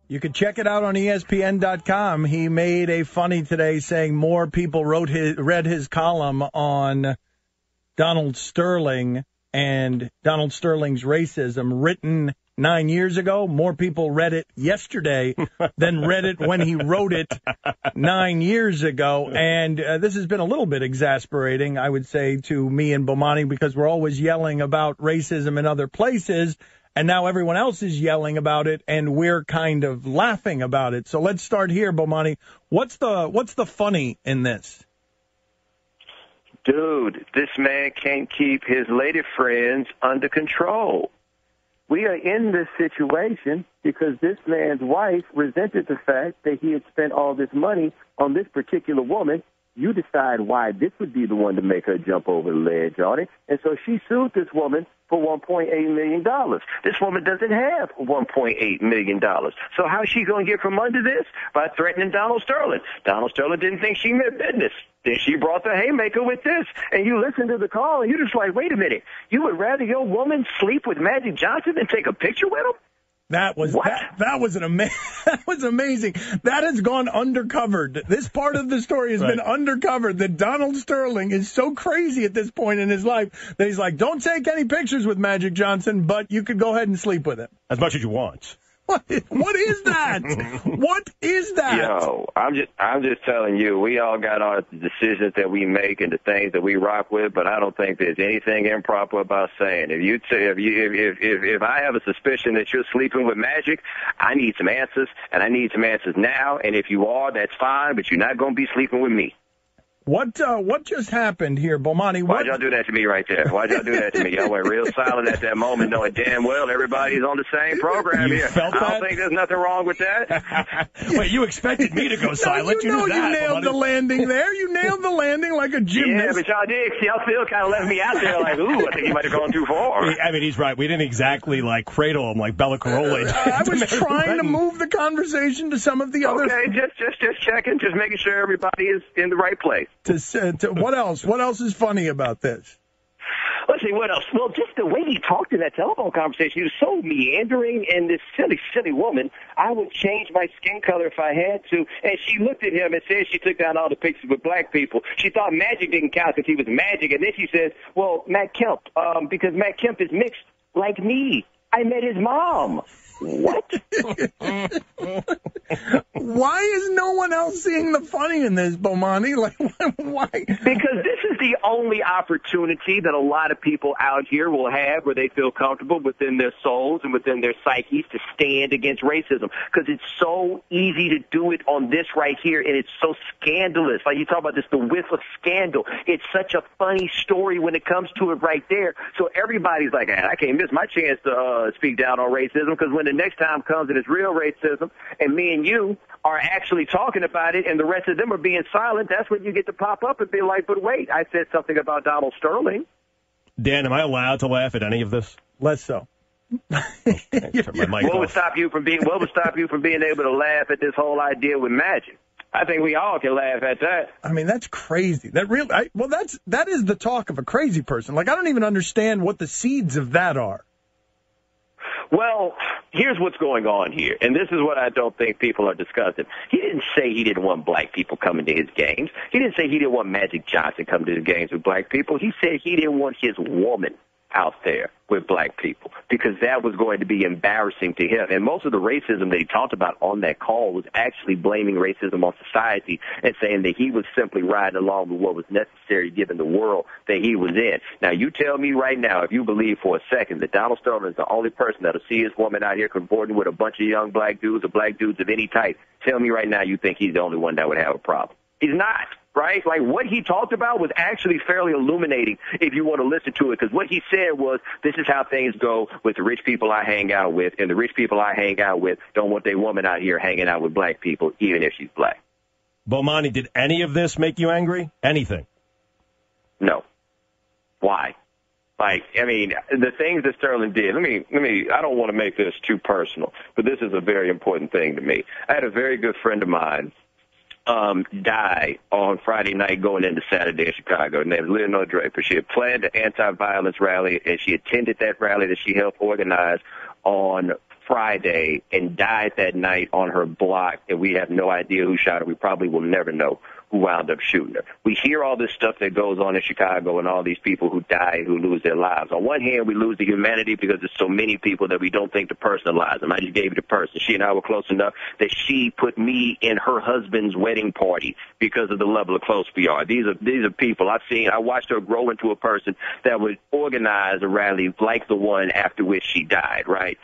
You can check it out on ESPN.com. He made a funny today saying more people read his column on Donald Sterling and Donald Sterling's racism written 9 years ago. More people read it yesterday than read it when he wrote it 9 years ago. And this has been a little bit exasperating, I would say, to me and Bomani, because we're always yelling about racism in other places. And now everyone else is yelling about it, and we're kind of laughing about it. So let's start here, Bomani. What's the funny in this? Dude, this man can't keep his lady friends under control. We are in this situation because this man's wife resented the fact that he had spent all this money on this particular woman. You decide why this would be the one to make her jump over the ledge on it. And so she sued this woman for $1.8 million. This woman doesn't have $1.8 million. So how is she going to get from under this? By threatening Donald Sterling. Donald Sterling didn't think she meant business. Then she brought the haymaker with this. And you listen to the call, and you're just like, wait a minute. You would rather your woman sleep with Magic Johnson than take a picture with him? That was amazing. That has gone undercovered. This part of the story has been undercovered, that Donald Sterling is so crazy at this point in his life that he's like, don't take any pictures with Magic Johnson, but you could go ahead and sleep with him. As much as you want. What is that? What is that? Yo, I'm just telling you, we all got our decisions that we make and the things that we rock with, but I don't think there's anything improper about saying if I have a suspicion that you're sleeping with Magic, I need some answers, and I need some answers now. And if you are, that's fine, but you're not going to be sleeping with me. What just happened here, Bomani? Why'd y'all do that to me right there? Why'd y'all do that to me? Y'all went real silent at that moment, knowing damn well everybody's on the same program here. I don't think there's nothing wrong with that. Wait, you expected me to go silent? You nailed the landing there. You nailed the landing like a gymnast. Yeah, but y'all did. Y'all still kind of left me out there like, ooh, I think you might have gone too far. I mean, he's right. We didn't exactly, cradle him like Bella Carolla. I was trying to move the conversation to some of the other... Okay, just checking, just making sure everybody is in the right place. What else? What else is funny about this? Let's see, what else? Well, just the way he talked in that telephone conversation, he was so meandering, and this silly woman, I would change my skin color if I had to. And she looked at him and said she took down all the pictures with black people. She thought Magic didn't count because he was Magic. And then she says, well, Matt Kemp, because Matt Kemp is mixed like me. I met his mom. What? Why is no one else seeing the funny in this, Bomani? Why? Because this is the only opportunity that a lot of people out here will have where they feel comfortable within their souls and within their psyches to stand against racism. Because it's so easy to do it on this right here, and it's so scandalous. Like you talk about this, the whiff of scandal. It's such a funny story when it comes to it right there. So everybody's like, I can't miss my chance to speak down on racism, because when the next time comes and it's real racism and me and you are actually talking about it and the rest of them are being silent, that's when you get to pop up and be like, but wait, I said something about Donald Sterling. Dan, am I allowed to laugh at any of this? Less so. What would stop you from being able to laugh at this whole idea with Magic? I think we all can laugh at that. I mean, that's crazy. That is the talk of a crazy person. Like, I don't even understand what the seeds of that are. Well, here's what's going on here, and this is what I don't think people are discussing. He didn't say he didn't want black people coming to his games. He didn't say he didn't want Magic Johnson coming to the games with black people. He said he didn't want his woman out there with black people because that was going to be embarrassing to him. And most of the racism that he talked about on that call was actually blaming racism on society and saying that he was simply riding along with what was necessary given the world that he was in. Now, you tell me right now, if you believe for a second that Donald Sterling is the only person that'll see his woman out here cavorting with a bunch of young black dudes or black dudes of any type, tell me right now you think he's the only one that would have a problem. He's not. Right? Like, what he talked about was actually fairly illuminating if you want to listen to it, because what he said was, this is how things go with the rich people I hang out with, and the rich people I hang out with don't want their woman out here hanging out with black people, even if she's black. Bomani, did any of this make you angry? Anything? No. Why? Like, I mean, the things that Sterling did, I don't want to make this too personal, but this is a very important thing to me. I had a very good friend of mine died on Friday night going into Saturday in Chicago. Her name was Leonore Draper. She had planned an anti-violence rally, and she attended that rally that she helped organize on Friday and died that night on her block, and we have no idea who shot her. We probably will never know who wound up shooting her. We hear all this stuff that goes on in Chicago and all these people who die, who lose their lives. On one hand, we lose the humanity because there's so many people that we don't think to personalize them. I just gave you the person. She and I were close enough that she put me in her husband's wedding party because of the level of close we are. These are people I watched her grow into a person that would organize a rally like the one after which she died, right?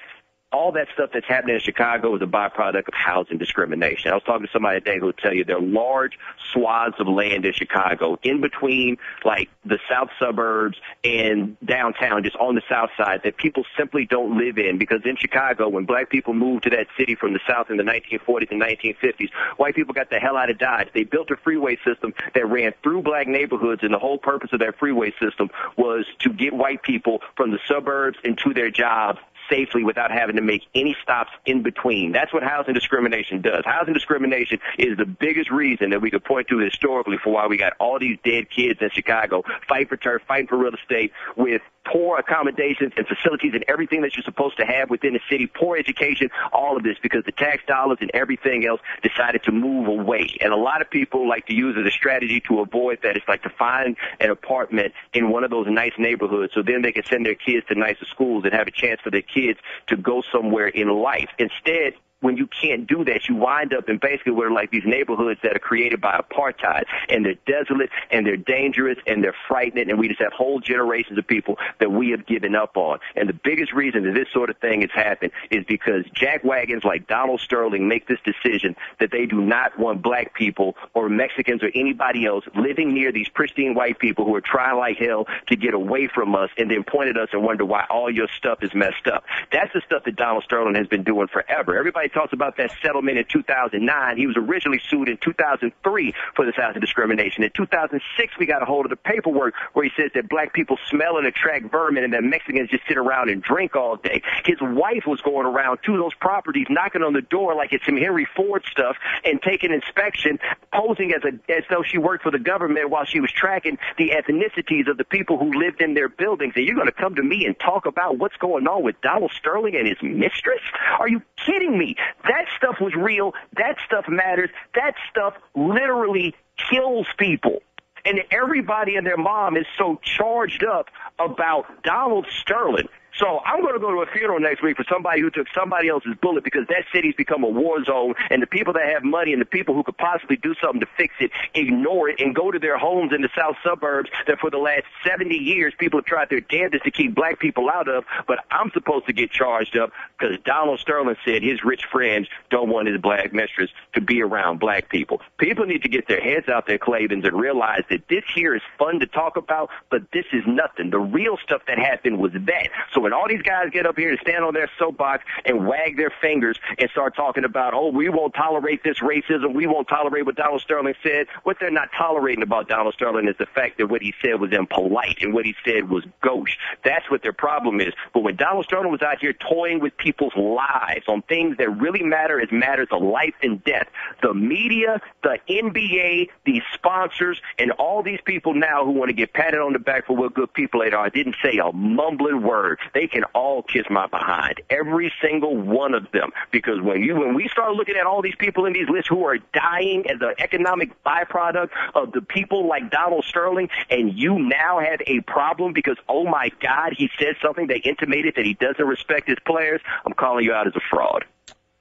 All that stuff that's happening in Chicago is a byproduct of housing discrimination. I was talking to somebody today who would tell you there are large swaths of land in Chicago in between, like, the south suburbs and downtown, just on the south side, that people simply don't live in, because in Chicago, when black people moved to that city from the south in the 1940s and 1950s, white people got the hell out of Dodge. They built a freeway system that ran through black neighborhoods, and the whole purpose of that freeway system was to get white people from the suburbs into their jobs safely without having to make any stops in between. That's what housing discrimination does. Housing discrimination is the biggest reason that we could point to historically for why we got all these dead kids in Chicago, fighting for turf, fighting for real estate, with poor accommodations and facilities and everything that you're supposed to have within the city, poor education, all of this, because the tax dollars and everything else decided to move away. And a lot of people like to use it as a strategy to avoid that. It's like to find an apartment in one of those nice neighborhoods so then they can send their kids to nicer schools and have a chance for their kids to go somewhere in life. Instead, when you can't do that, you wind up in basically where like these neighborhoods that are created by apartheid, and they're desolate and they're dangerous and they're frightening, and we just have whole generations of people that we have given up on. And the biggest reason that this sort of thing has happened is because jackwagons like Donald Sterling make this decision that they do not want black people or Mexicans or anybody else living near these pristine white people who are trying like hell to get away from us, and then point at us and wonder why all your stuff is messed up. That's the stuff that Donald Sterling has been doing forever. Everybody talks about that settlement in 2009. He was originally sued in 2003 for this housing discrimination. In 2006, we got a hold of the paperwork where he says that black people smell and attract vermin and that Mexicans just sit around and drink all day. His wife was going around to those properties, knocking on the door like it's some Henry Ford stuff, and taking inspection, posing as though she worked for the government while she was tracking the ethnicities of the people who lived in their buildings. And you're going to come to me and talk about what's going on with Donald Sterling and his mistress? Are you kidding me? That stuff was real. That stuff matters. That stuff literally kills people. And everybody and their mom is so charged up about Donald Sterling. So I'm going to go to a funeral next week for somebody who took somebody else's bullet, because that city's become a war zone, and the people that have money and the people who could possibly do something to fix it ignore it and go to their homes in the south suburbs that for the last 70 years people have tried their damnedest to keep black people out of. But I'm supposed to get charged up because Donald Sterling said his rich friends don't want his black mistress to be around black people. People need to get their heads out their clavings and realize that this here is fun to talk about, but this is nothing. The real stuff that happened was that. So when all these guys get up here and stand on their soapbox and wag their fingers and start talking about, oh, we won't tolerate this racism, we won't tolerate what Donald Sterling said, what they're not tolerating about Donald Sterling is the fact that what he said was impolite and what he said was gauche. That's what their problem is. But when Donald Sterling was out here toying with people's lives on things that really matter as matters of life and death, the media, the NBA, these sponsors, and all these people now who want to get patted on the back for what good people they are didn't say a mumbling word. They can all kiss my behind, every single one of them, because when we start looking at all these people in these lists who are dying as an economic byproduct of the people like Donald Sterling, and you now have a problem because, oh my God, he said something that intimated that he doesn't respect his players, I'm calling you out as a fraud.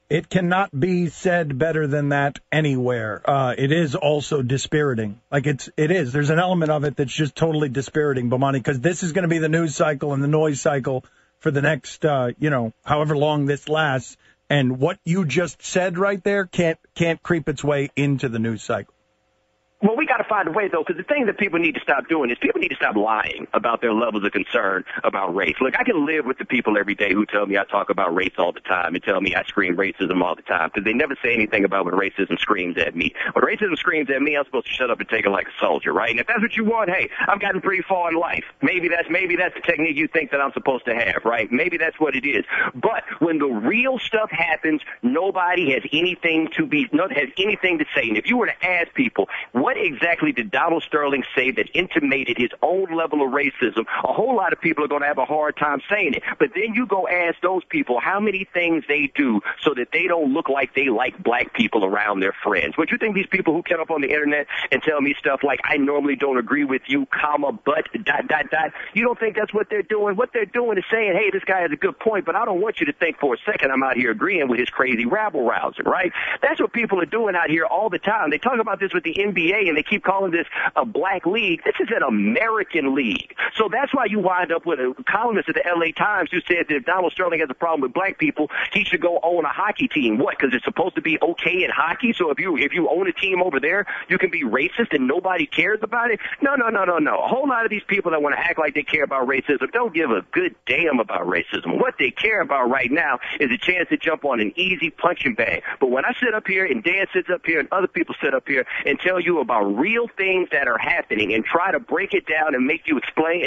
It cannot be said better than that anywhere. It is also dispiriting. Like it is. There's an element of it that's just totally dispiriting, Bomani, because this is going to be the news cycle and the noise cycle for the next, however long this lasts. And what you just said right there can't creep its way into the news cycle. Well, we got to find a way, though, because the thing that people need to stop doing is people need to stop lying about their levels of concern about race. Look, I can live with the people every day who tell me I talk about race all the time and tell me I scream racism all the time, because they never say anything about when racism screams at me. When racism screams at me, I'm supposed to shut up and take it like a soldier, right? And if that's what you want, hey, I've gotten pretty far in life. Maybe that's the technique you think that I'm supposed to have, right? Maybe that's what it is. But when the real stuff happens, nobody has anything to say. And if you were to ask people, what what exactly did Donald Sterling say that intimated his own level of racism? A whole lot of people are going to have a hard time saying it. But then you go ask those people how many things they do so that they don't look like they like black people around their friends. But you think these people who get up on the internet and tell me stuff like, I normally don't agree with you, comma, but, ... You don't think that's what they're doing? What they're doing is saying, hey, this guy has a good point, but I don't want you to think for a second I'm out here agreeing with his crazy rabble-rousing, right? That's what people are doing out here all the time. They talk about this with the NBA, and they keep calling this a black league. This is an American league. So that's why you wind up with a columnist at the L.A. Times who said that if Donald Sterling has a problem with black people, he should go own a hockey team. What, because it's supposed to be okay in hockey? So if you own a team over there, you can be racist and nobody cares about it? No. A whole lot of these people that want to act like they care about racism don't give a good damn about racism. What they care about right now is a chance to jump on an easy punching bag. But when I sit up here and Dan sits up here and other people sit up here and tell you about real things that are happening and try to break it down and make you explain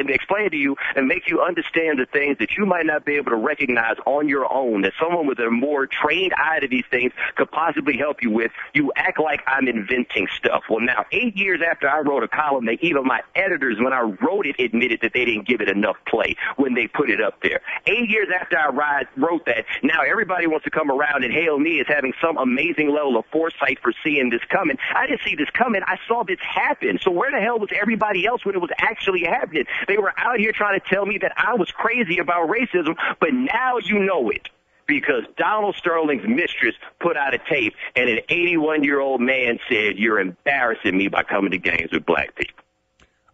to you and make you understand the things that you might not be able to recognize on your own, that someone with a more trained eye to these things could possibly help you with, you act like I'm inventing stuff. Well, now, 8 years after I wrote a column that even my editors, when I wrote it, admitted that they didn't give it enough play when they put it up there. 8 years after I wrote that, now everybody wants to come around and hail me as having some amazing level of foresight for seeing this coming. I didn't see this coming. I saw this happen. So where the hell was everybody else when it was actually happening? They were out here trying to tell me that I was crazy about racism, but now you know it, because Donald Sterling's mistress put out a tape, and an 81-year-old man said, you're embarrassing me by coming to games with black people.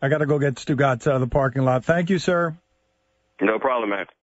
I got to go get Stugatz out of the parking lot. Thank you, sir. No problem, man.